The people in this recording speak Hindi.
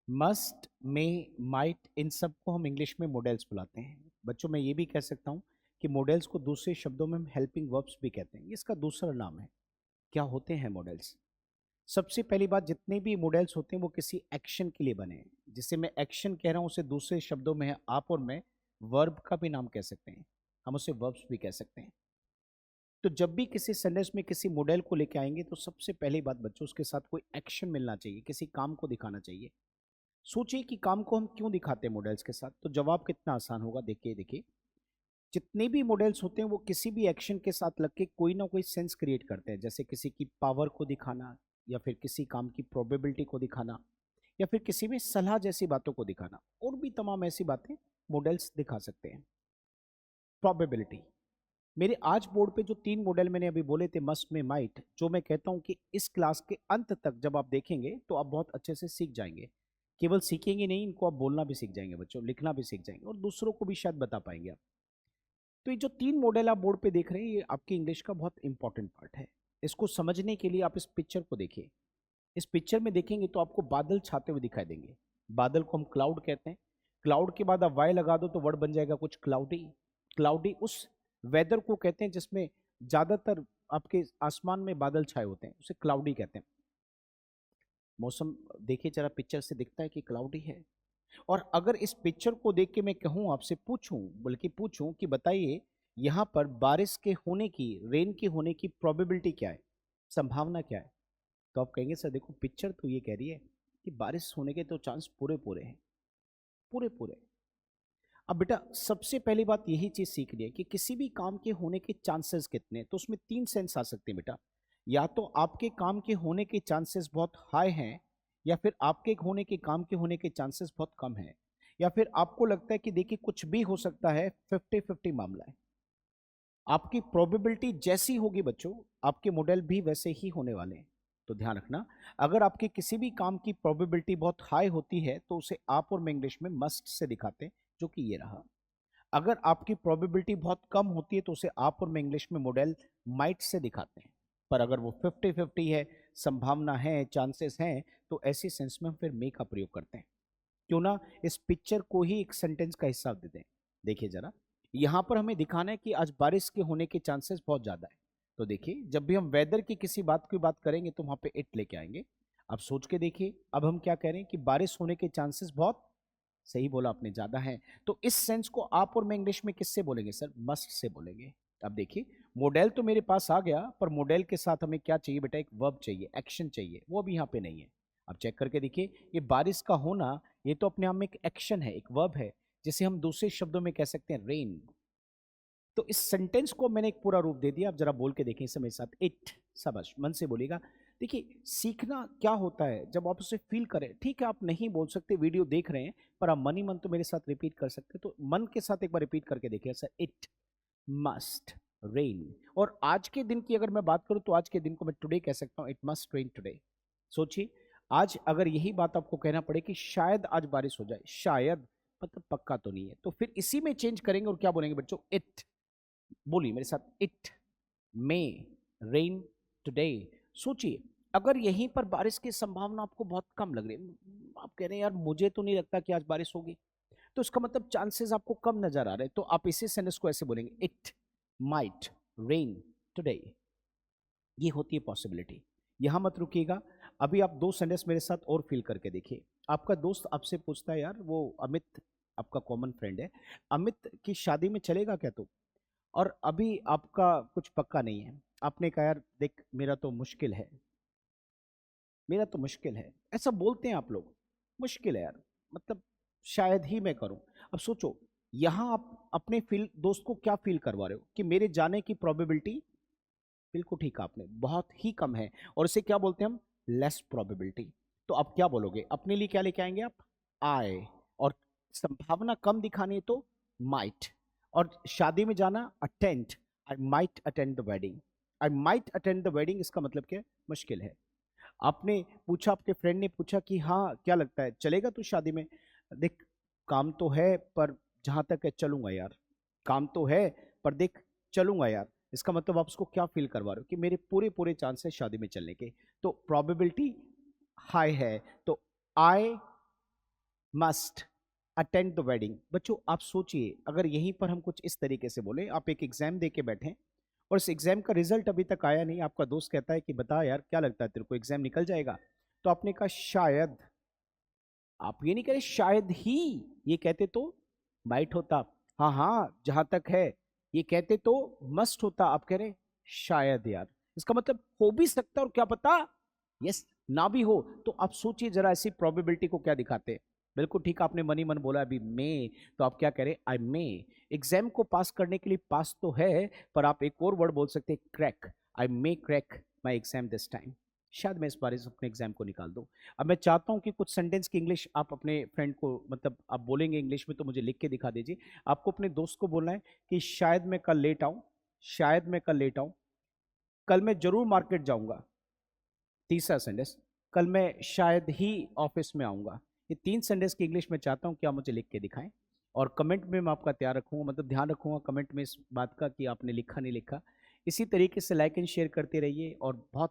मस्ट, मे, माइट, इन सब को हम इंग्लिश में मॉडल्स बुलाते हैं। बच्चों मैं ये भी कह सकता हूँ कि मॉडल्स को दूसरे शब्दों में हम हेल्पिंग वर्ब्स भी कहते हैं, ये इसका दूसरा नाम है। क्या होते हैं मॉडल्स? सबसे पहली बात, जितने भी मॉडल्स होते हैं वो किसी एक्शन के लिए बने हैं। जिसे मैं एक्शन कह रहा हूँ उसे दूसरे शब्दों में है आप और मैं वर्ब का भी नाम कह सकते हैं, हम उसे वर्ब्स भी कह सकते हैं। तो जब भी किसी सेंटेंस में किसी मॉडल को लेके आएंगे तो सबसे पहली बात बच्चों उसके साथ कोई एक्शन मिलना चाहिए, किसी काम को दिखाना चाहिए। सोचिए कि काम को हम क्यों दिखाते हैं मॉडल्स के साथ, तो जवाब कितना आसान होगा। देखिए देखिए, जितने भी मॉडल्स होते हैं वो किसी भी एक्शन के साथ लग के कोई ना कोई सेंस क्रिएट करते हैं, जैसे किसी की पावर को दिखाना, या फिर किसी काम की प्रोबेबिलिटी को दिखाना, या फिर किसी में सलाह जैसी बातों को दिखाना, और भी तमाम ऐसी बातें मॉडल्स दिखा सकते हैं। प्रोबेबिलिटी, मेरे आज बोर्ड पे जो 3 मॉडल मैंने अभी बोले थे, मस्ट में, माइट, जो मैं कहता हूं कि इस क्लास के अंत तक जब आप देखेंगे तो आप बहुत अच्छे से सीख जाएंगे। केवल सीखेंगे नहीं, इनको आप बोलना भी सीख जाएंगे बच्चों, लिखना भी सीख जाएंगे, और दूसरों को भी शायद बता पाएंगे आप। तो ये जो 3 मॉडल आप बोर्ड पे देख रहे हैं ये आपकी इंग्लिश का बहुत इंपॉर्टेंट पार्ट है। इसको समझने के लिए आप इस पिक्चर को देखिए। इस पिक्चर में देखेंगे तो आपको बादल छाते हुए दिखाई देंगे। बादल को हम क्लाउड कहते हैं। क्लाउड के बाद आप वाई लगा दो तो वर्ड बन जाएगा कुछ क्लाउडी। क्लाउडी उस वेदर को कहते हैं जिसमें ज्यादातर आपके आसमान में बादल छाए होते हैं, उसे क्लाउडी कहते हैं। मौसम देखिए जरा, पिक्चर से दिखता है कि क्लाउडी है। और अगर इस पिक्चर को देख के मैं कहूं, आपसे पूछूं, बल्कि पूछूं कि बताइए यहां पर बारिश के होने की, रेन के होने की प्रोबेबिलिटी क्या है, संभावना क्या है, तो आप कहेंगे सर देखो पिक्चर तो ये कह रही है कि बारिश होने के तो चांस पूरे पूरे हैं, पूरे पूरे। अब बेटा सबसे पहली बात यही चीज सीखनी है कि किसी भी काम के होने के चांसेस कितने हैं, तो उसमें 3 सेंस आ सकते हैं बेटा। या तो आपके काम के होने के चांसेस बहुत हाई हैं, या फिर आपके होने के काम के होने के चांसेस बहुत कम हैं, या फिर आपको लगता है कि देखिए कुछ भी हो सकता है, 50-50 मामला है। आपकी प्रोबेबिलिटी जैसी होगी बच्चों, आपके मॉडल भी वैसे ही होने वाले हैं। तो ध्यान रखना, अगर आपके किसी भी काम की प्रोबेबिलिटी बहुत हाई होती है तो उसे आप और मैं इंग्लिश में मस्ट से दिखाते हैं, जो कि ये रहा। अगर आपकी प्रोबेबिलिटी बहुत कम होती है तो उसे आप और मैं इंग्लिश में मॉडल माइट से दिखाते हैं। पर अगर वो 50-50 है, संभावना है, चांसेस हैं, तो ऐसी सेंस में हम फिर मे का प्रयोग करते हैं। क्यों ना इस पिक्चर को ही एक सेंटेंस का हिस्सा दे दें। देखिए जरा, यहां पर हमें दिखाना है कि आज बारिश के होने के चांसेस बहुत ज्यादा है। तो देखिए जब भी हम वेदर की किसी बात की बात करेंगे तो वहां पे इट लेके आएंगे। अब सोच के देखिए, अब हम क्या कह रहे हैं कि बारिश होने के चांसेस बहुत, सही बोला आपने, ज्यादा है। तो इस सेंस को आप और मैं इंग्लिश में किससे बोलेंगे सर? मस्ट से बोलेंगे। अब देखिए, मॉडल तो मेरे पास आ गया, पर मॉडल के साथ हमें क्या चाहिए बेटा? एक वर्ब चाहिए, एक्शन चाहिए, वो भी यहाँ पे नहीं है। अब चेक करके देखिए, ये बारिश का होना, ये तो अपने आप में एक एक्शन है, एक वर्ब है, जिसे हम दूसरे शब्दों में कह सकते हैं रेन। तो इस सेंटेंस को मैंने एक पूरा रूप दे दिया। आप जरा बोल के देखें इसे मेरे साथ, इट। शाबाश, मन से बोलिएगा। देखिए सीखना क्या होता है जब आप उसे फील करें। ठीक है आप नहीं बोल सकते, वीडियो देख रहे हैं, पर आप मन ही मन तो मेरे साथ रिपीट कर सकते हैं। तो मन के साथ एक बार रिपीट करके देखिए सर, इट मस्ट रेन। और आज के दिन की अगर मैं बात करूं तो आज के दिन को मैं टुडे कह सकता हूं, इट मस्ट रेन टुडे। सोचिए, आज अगर यही बात आपको कहना पड़े कि शायद आज बारिश हो जाए, शायद, मतलब पक्का तो नहीं है, तो फिर इसी में चेंज करेंगे और क्या बोलेंगे बच्चों? इट। बोलिए मेरे साथ, इट मे रेन टुडे। सोचिए, अगर यहीं पर बारिश की संभावना आपको बहुत कम लग रही है, आप कह रहे हैं यार मुझे तो नहीं लगता कि आज बारिश होगी, तो इसका मतलब चांसेस आपको कम नजर आ रहे हैं, तो आप इसी सेंटेंस को ऐसे बोलेंगे, इट माइट रेन टुडे। ये होती है पॉसिबिलिटी। यहां मत रुकिएगा, अभी आप 2 सेंटेंस मेरे साथ और फील करके देखिए। आपका दोस्त आपसे पूछता है, यार वो अमित, आपका कॉमन फ्रेंड है, अमित की शादी में चलेगा क्या तू? और अभी आपका कुछ पक्का नहीं है। आपने कहा यार देख मेरा तो मुश्किल है, मेरा तो मुश्किल है, ऐसा बोलते हैं आप लोग, मुश्किल है यार, मतलब शायद ही मैं करूं। अब सोचो, यहां आप अपने फील दोस्त को क्या फील करवा रहे हो कि मेरे जाने की प्रोबेबिलिटी, बिल्कुल ठीक आपने, बहुत ही कम है, और इसे क्या बोलते हैं हम? Less probability. तो आप क्या बोलोगे अपने लिए? क्या लेके आएंगे आप? आए। और संभावना कम दिखानी है तो माइट। और शादी में जाना, attend, I might attend the wedding. I might attend the wedding, इसका मतलब क्या है? मुश्किल है। आपने पूछा, आपके फ्रेंड ने पूछा कि हाँ क्या लगता है चलेगा तू शादी में? देख, काम तो है पर जहां तक है चलूंगा यार, काम तो है पर देख चलूंगा यार। इसका मतलब आप उसको क्या फील करवा रहे हो कि मेरे पूरे पूरे चांस है शादी में चलने के, तो प्रोबेबिलिटी हाई है। तो I must attend the wedding. बच्चों आप सोचिए, अगर यहीं पर हम कुछ इस तरीके से बोले, आप एक एग्जाम दे के बैठे और इस एग्जाम का रिजल्ट अभी तक आया नहीं, आपका दोस्त कहता है कि बता यार क्या लगता है तेरे को एग्जाम निकल जाएगा, तो आपने कहा शायद। आप ये नहीं कह रहे शायद ही, ये कहते तो माइट होता। हाँ हाँ जहां तक है, ये कहते तो मस्ट होता, आप कह रहे शायद। यार इसका मतलब हो भी सकता और क्या पता यस ना भी हो। तो आप सोचिए जरा, ऐसी प्रोबेबिलिटी को क्या दिखाते हैं। बिल्कुल ठीक, आपने मनी मन बोला अभी मे, तो आप क्या कह रहे आई मे। एग्जाम को पास करने के लिए पास तो है, पर आप एक और वर्ड बोल सकते हैं crack. I may crack my exam this time. शायद मैं इस बार से अपने एग्जाम को निकाल दूं। अब मैं चाहता हूं कि कुछ सेंटेंस की इंग्लिश आप अपने फ्रेंड को, मतलब आप बोलेंगे इंग्लिश में तो मुझे लिख के दिखा दीजिए। आपको अपने दोस्त को बोलना है कि शायद मैं कल लेट आऊं, शायद मैं कल लेट आऊं, कल मैं जरूर मार्केट जाऊंगा। तीसरा सेंटेंस, कल मैं शायद ही ऑफिस में आऊंगा। ये 3 सेंटेंस की इंग्लिश में चाहता हूं कि आप मुझे लिख के दिखाएं, और कमेंट में मैं आपका तैयार रखूंगा, मतलब ध्यान रखूंगा कमेंट में इस बात का कि आपने लिखा नहीं लिखा। इसी तरीके से लाइक एंड शेयर करते रहिए और बहुत